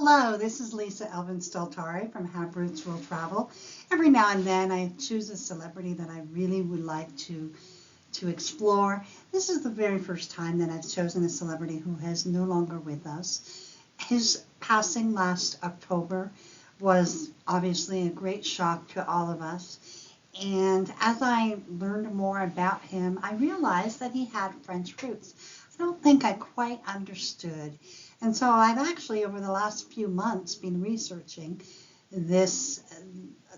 Hello, this is Lisa Elvin Steltari from Have Roots Will Travel. Every now and then I choose a celebrity that I really would like to explore. This is the very first time that I've chosen a celebrity who is no longer with us. His passing last October was obviously a great shock to all of us. And as I learned more about him, I realized that he had French roots. I don't think I quite understood. And so I've actually, over the last few months, been researching the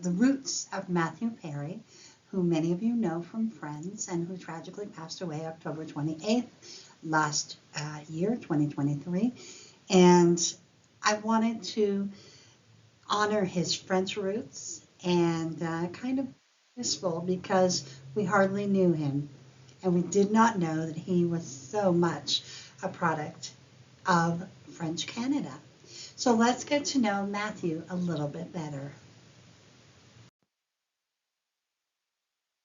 roots of Matthew Perry, who many of you know from Friends and who tragically passed away October 28th last year, 2023. And I wanted to honor his French roots and kind of useful because we hardly knew him and we did not know that he was so much a product of French Canada. So let's get to know Matthew a little bit better.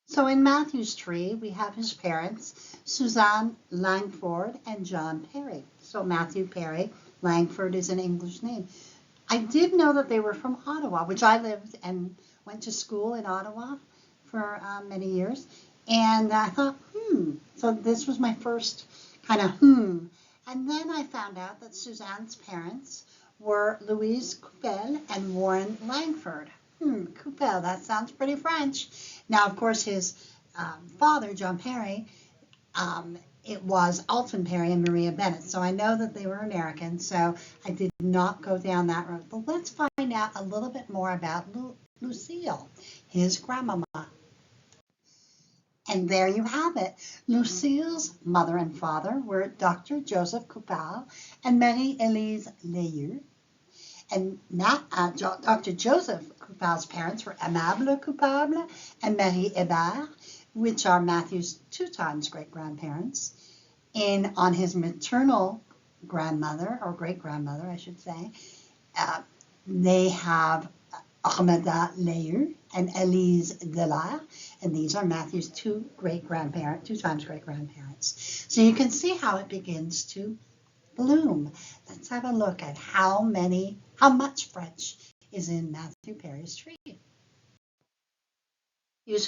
So in Matthew's tree, we have his parents, Suzanne Langford and John Perry. So Matthew Perry, Langford is an English name. I did know that they were from Ottawa, which I lived and went to school in Ottawa for many years. And I thought, so this was my first kind of And then I found out that Suzanne's parents were Louise Coupel and Warren Langford. Coupel, that sounds pretty French. Now, of course, his father, John Perry, it was Alton Perry and Maria Bennett. So I know that they were American, so I did not go down that road. But let's find out a little bit more about Lucille, his grandmama. And there you have it. Lucille's mother and father were Dr. Joseph Coupal and Marie-Élise Leyeux. And Dr. Joseph Coupal's parents were Aimable Coupable and Marie Hébert, which are Matthew's 2 times great-grandparents. And on his maternal grandmother, or great-grandmother, I should say, they have Armada Leyeux and Elise Delaire, and these are Matthew's 2 times great-grandparents. So you can see how it begins to bloom. Let's have a look at how much French is in Matthew Perry's tree.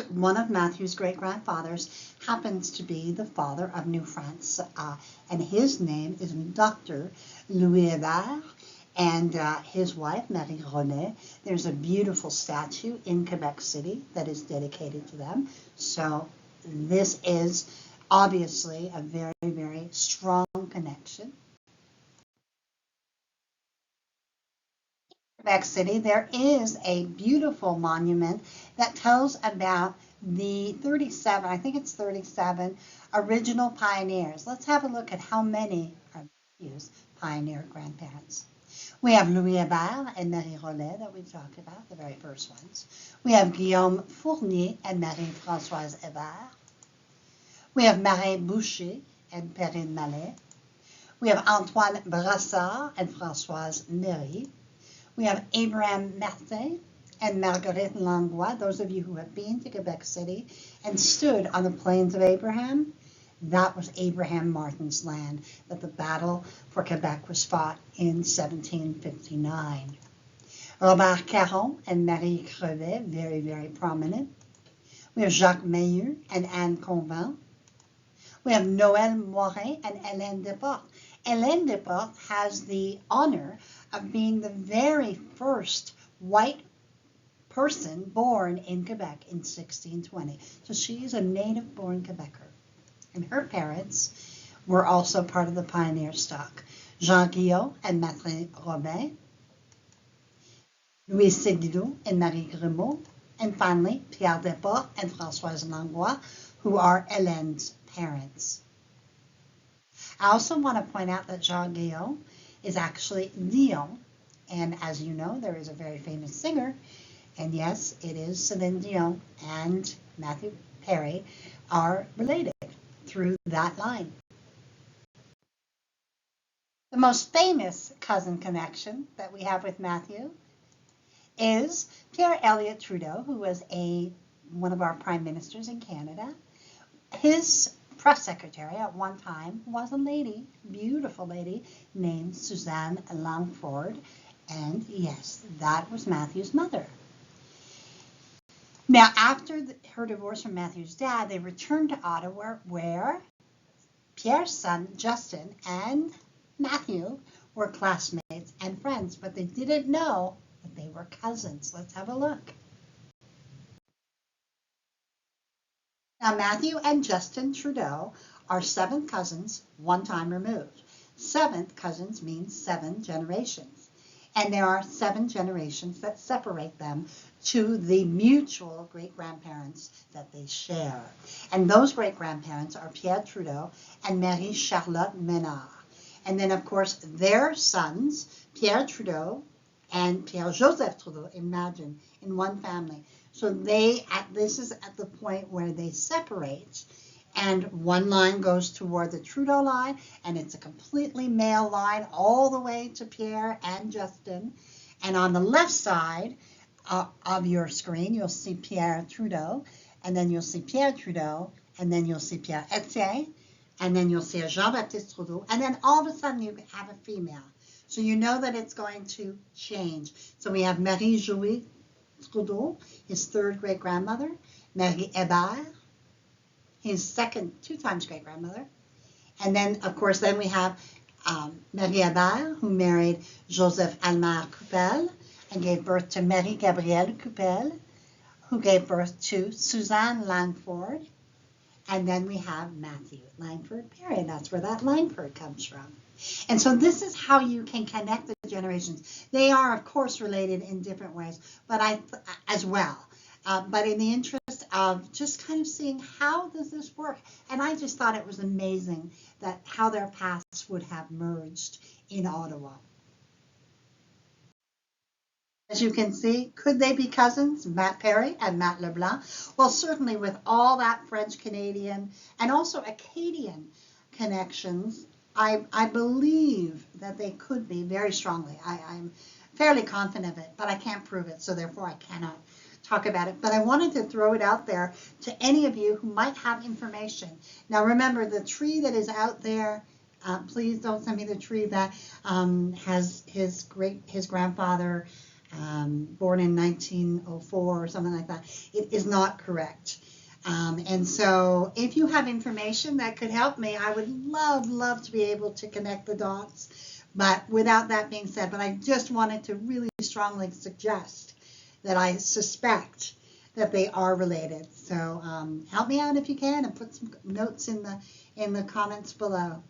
One of Matthew's great-grandfathers happens to be the father of New France, and his name is Dr. Louis Hébert. And his wife, Marie René. There's a beautiful statue in Quebec City that is dedicated to them. So this is obviously a very, very strong connection. In Quebec City, there is a beautiful monument that tells about the 37, I think it's 37, original pioneers. Let's have a look at how many are Matthew's pioneer grandparents. We have Louis Hébert and Marie Rollet that we talked about, the very first ones. We have Guillaume Fournier and Marie-Françoise Hébert. We have Marie Boucher and Perrine Mallet. We have Antoine Brassard and Françoise Nery. We have Abraham Martin and Marguerite Langlois. Those of you who have been to Quebec City and stood on the Plains of Abraham, that was Abraham Martin's land, that the battle for Quebec was fought in 1759. Robert Caron and Marie Crevet, very, very prominent. We have Jacques Meilleur and Anne Convent. We have Noël Morin and Hélène Desportes. Hélène Desportes has the honor of being the very first white person born in Quebec in 1620. So she is a native-born Quebecer. And her parents were also part of the pioneer stock. Jean Guillot and Martin Robin, Louis Séguilot and Marie Grimaud, and finally Pierre Desportes and Françoise Langlois, who are Hélène's parents. I also want to point out that Jean Guillot is actually Dion, and as you know, there is a very famous singer, and yes, it is Celine Dion and Matthew Perry are related through that line. The most famous cousin connection that we have with Matthew is Pierre Elliott Trudeau, who was one of our prime ministers in Canada. His press secretary at one time was a lady, beautiful lady, named Suzanne Langford, And yes, that was Matthew's mother. Now, after her divorce from Matthew's dad, they returned to Ottawa, where Pierre's son, Justin, and Matthew were classmates and friends, but they didn't know that they were cousins. Let's have a look. Now, Matthew and Justin Trudeau are seventh cousins, one time removed. Seventh cousins means 7 generations. And there are 7 generations that separate them to the mutual great-grandparents that they share. And those great-grandparents are Pierre Trudeau and Marie-Charlotte Ménard. And then, of course, their sons, Pierre Trudeau and Pierre-Joseph Trudeau, imagine, in one family. So this is at the point where they separate, and one line goes toward the Trudeau line, and it's a completely male line all the way to Pierre and Justin. And on the left side of your screen, you'll see Pierre Trudeau, and then you'll see Pierre Trudeau, and then you'll see Pierre Etienne, and then you'll see a Jean-Baptiste Trudeau, and then all of a sudden you have a female. So you know that it's going to change. So we have Marie-Joie Trudeau, his third great-grandmother, Marie Hébert, his second 2 times great-grandmother. And then, of course, then we have Marie Hébert, who married Joseph Almer Coupel and gave birth to Marie-Gabrielle Coupel, who gave birth to Suzanne Langford. And then we have Matthew Langford Perry, and that's where that Langford comes from. And so this is how you can connect the generations. They are, of course, related in different ways, but as well. But in the interest of just kind of seeing how does this work, and I just thought it was amazing that how their paths would have merged in Ottawa. As you can see, could they be cousins, Matt Perry and Matt Leblanc? Well, certainly with all that French-Canadian and also Acadian connections, I believe that they could be very strongly. I'm fairly confident of it, but I can't prove it, so therefore I cannot talk about it. But I wanted to throw it out there to any of you who might have information. Now remember, the tree that is out there, please don't send me the tree that has his grandfather born in 1904 or something like that. It is not correct. And so if you have information that could help me, I would love to be able to connect the dots. But without that being said, but I just wanted to really strongly suggest that I suspect that they are related. So help me out if you can, and put some notes in the comments below.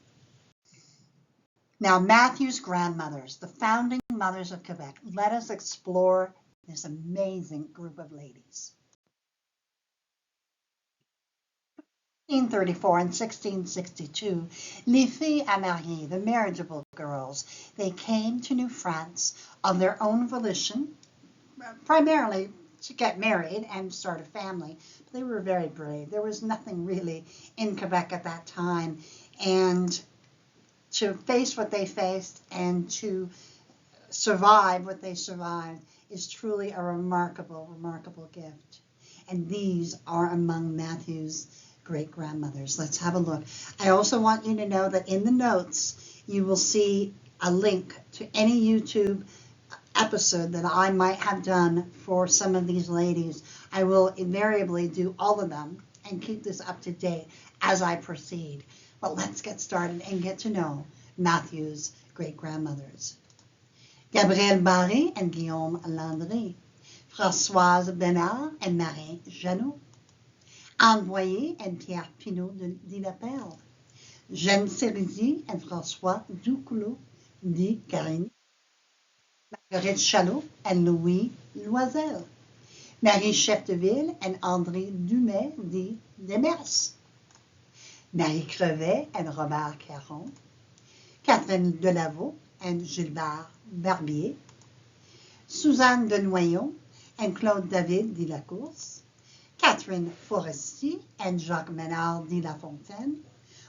Now, Matthew's grandmothers, the founding mothers of Quebec. Let us explore this amazing group of ladies. 1634 and 1662, les filles à marier, the marriageable girls, they came to New France of their own volition, primarily to get married and start a family. They were very brave. There was nothing really in Quebec at that time, and to face what they faced and to survive what they survived is truly a remarkable gift. And these are among Matthew's great-grandmothers. Let's have a look. I also want you to know that in the notes you will see a link to any YouTube episode that I might have done for some of these ladies. I will invariably do all of them and keep this up to date as I proceed. But let's get started and get to know Matthew's great-grandmothers. Gabrielle Barré and Guillaume Landry, Françoise Bénard and Marie Janot, Anne Boyer and Pierre Pinault de la Perle, Jeanne Cerisier and François Duclos de Carigny, Marguerite Chalot and Louis Loisel, Marie Chefdeville and André Dumais de Demers, Marie Crevet and Robert Caron, Catherine Delaveau and Gilbert Barbier, Suzanne de Noyon and Claude David de la Course, Catherine Forestier and Jacques Ménard de la Fontaine.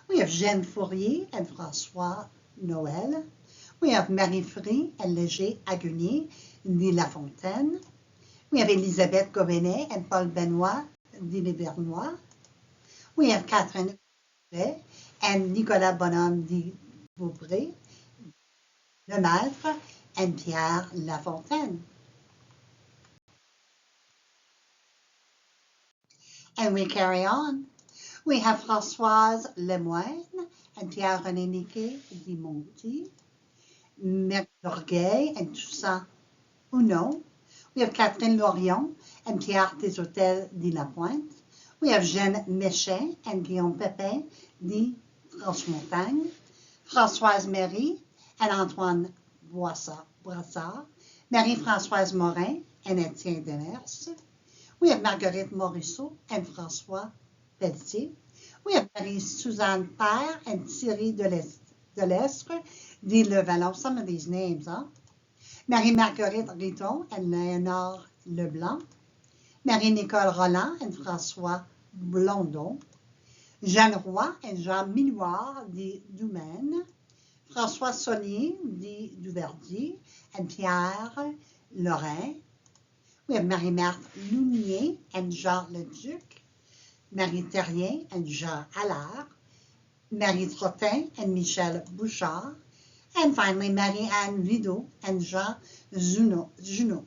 We have Jeanne Fourier and François Noël. We have Marie Free and Léger Aguenier de la Fontaine. We have Elisabeth Gobenet and Paul Benoit de Libernois. We have Catherine and Nicolas Bonhomme de Beaupré, Lemaître, and Pierre Lafontaine. And we carry on. We have Françoise Lemoine and Pierre-René Niquet di Monti, Marie Dorgueil and Toussaint Huneau. We have Catherine Lorion and Pierre Deshôtels di Lapointe. We have Jeanne Méchet and Guillaume Pépin di Franche-Montagne. Françoise Méry and Antoine Brassard. Marie-Françoise Morin and Étienne Demers. We have Marguerite Morisseau and François Pelletier. We have Marie-Suzanne Père and Thierry Delestre di Levalon. Some of these names, huh? Marie-Marguerite Riton and Léonard Leblanc. Marie-Nicole Roland and François Blondon. Jeanne Roy and Jean Minoir di Doumaine. François Saunier di Duverdier and Pierre Lorrain. We have Marie-Marthe Lounier and Jean Leduc. Marie Terrien and Jean Allard. Marie Trottin and Michel Bouchard. And finally, Marie-Anne Vidot and Jean Junot.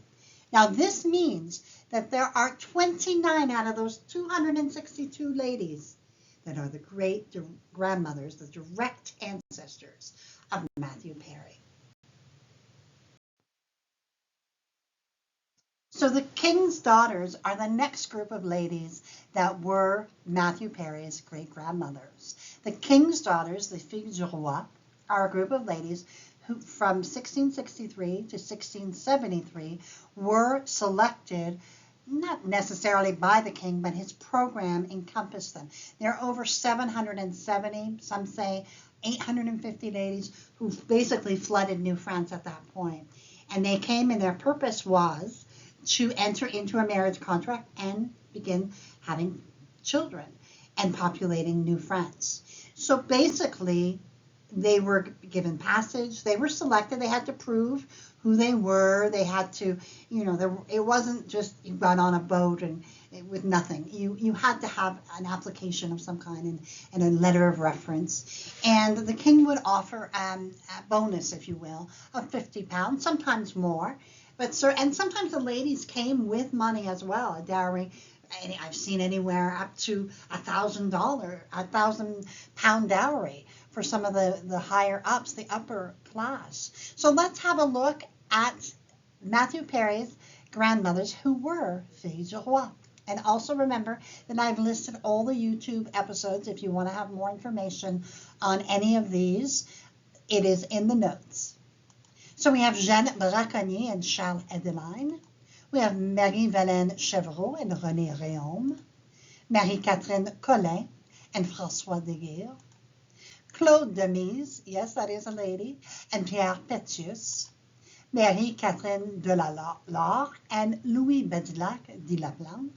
Now, this means that there are 29 out of those 262 ladies that are the great grandmothers, the direct ancestors of Matthew Perry. So the king's daughters are the next group of ladies that were Matthew Perry's great-grandmothers. The king's daughters, the filles du roi, are a group of ladies who from 1663 to 1673 were selected not necessarily by the king, but his program encompassed them. There are over 770, some say 850 ladies who basically flooded New France at that point. And they came and their purpose was to enter into a marriage contract and begin having children and populating New France. So basically, they were given passage, they were selected, they had to prove who they were, they had to, it wasn't just you got on a boat and with nothing. You had to have an application of some kind and a letter of reference. And the king would offer a bonus, if you will, of £50, sometimes more. And sometimes the ladies came with money as well, a dowry. I've seen anywhere up to £1,000 dowry for some of the higher ups, the upper class. So let's have a look at Matthew Perry's grandmothers who were filles du roi. And also remember that I've listed all the YouTube episodes if you want to have more information on any of these. It is in the notes. So we have Jeanne Braconnier and Charles Edeline. We have Marie-Valène Chevreau and René Réaume. Marie-Catherine Collin and François Deguire. Claude Demise, yes, that is a lady, and Pierre Pétius. Marie-Catherine de la Laure and Louis Bedillac de la Plante.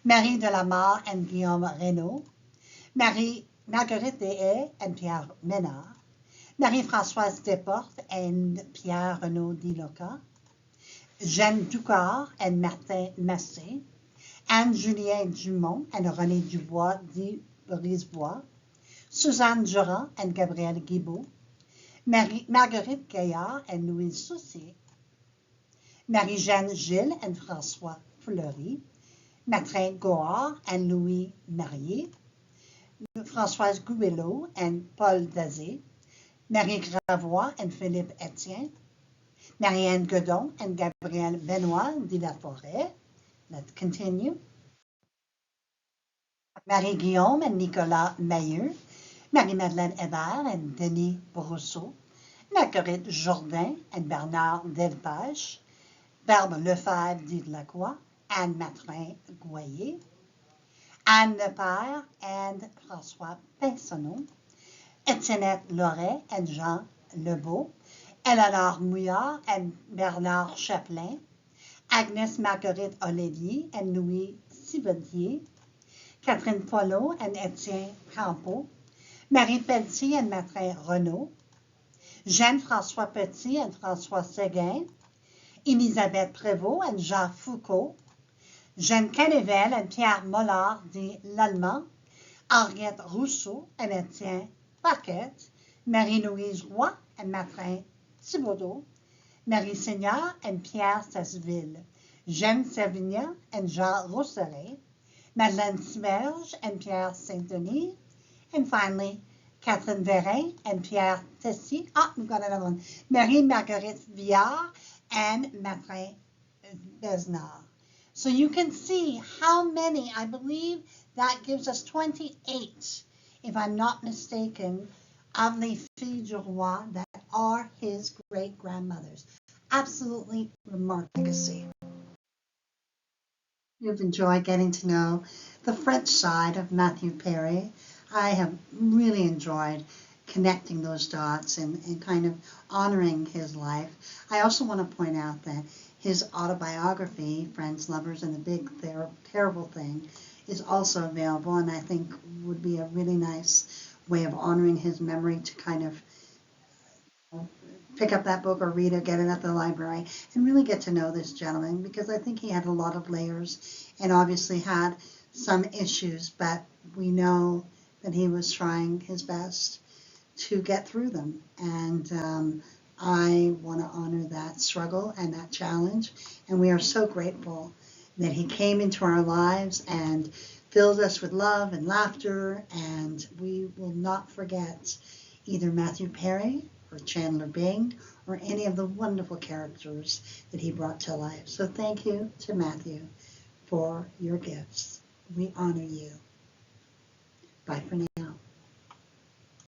Marie de la Mare and Guillaume Reynaud. Marguerite Deshayes and Pierre Ménard. Marie-Françoise Desportes and Pierre Renaud Diloca. Jeanne Ducard and Martin Massé. Anne-Julien Dumont and René Dubois de Brisebois. Suzanne Durand and Gabrielle Guibault. Marguerite Gaillard and Louise Saucier. Marie-Jeanne Gilles and François Fleury. Matrin Goard and Louis Marié. Françoise Gouelot and Paul Dazé. Marie Gravois and Philippe Etienne. Marianne Godon and Gabrielle Benoit de la Forêt. Let's continue. Marie-Guillaume and Nicolas Mailleux. Marie-Madeleine Hébert and Denis Brousseau. Marguerite Jourdain and Bernard Delpage. Barbe Lefebvre de Lacroix and Matrin Goyer. Anne Lepère and François Pinsonneau. Etienne Loret and Jean Lebeau. Eleanor Mouillard and Bernard Chaplin. Agnès Marguerite Olivier and Louis Sivodier. Catherine Polo and Étienne Campeau. Marie Pelletier and Matrin Renaud. Jeanne-François Petit and François Séguin. Elisabeth Prévost and Jean Foucault. Jeanne Canével and Pierre Mollard de l'Allemand. Henriette Rousseau and Étienne Paquette. Marie-Louise Roy and Matrin Thibaudot. Marie Seigneur and Pierre Sasseville, Jeanne Servignan and Jean Rosseret, Madeleine Smerge and Pierre Saint-Denis, and finally, Catherine Vérin and Pierre Tessy. Ah, we've got another one. Marie-Marguerite Viard and Matrin Besnard. So you can see how many, I believe that gives us 28, if I'm not mistaken, of les filles du roi that are his great-grandmothers. Absolutely remarkable legacy. You've enjoyed getting to know the French side of Matthew Perry. I have really enjoyed connecting those dots and kind of honoring his life. I also want to point out that his autobiography, Friends, Lovers, and the Big Terrible Thing, is also available, and I think would be a really nice way of honoring his memory to kind of pick up that book or read it, get it at the library, and really get to know this gentleman, because I think he had a lot of layers and obviously had some issues, but we know that he was trying his best to get through them. And I want to honor that struggle and that challenge. And we are so grateful that he came into our lives and filled us with love and laughter. And we will not forget either Matthew Perry or Chandler Bing or any of the wonderful characters that he brought to life. So thank you to Matthew for your gifts. We honor you. Bye for now.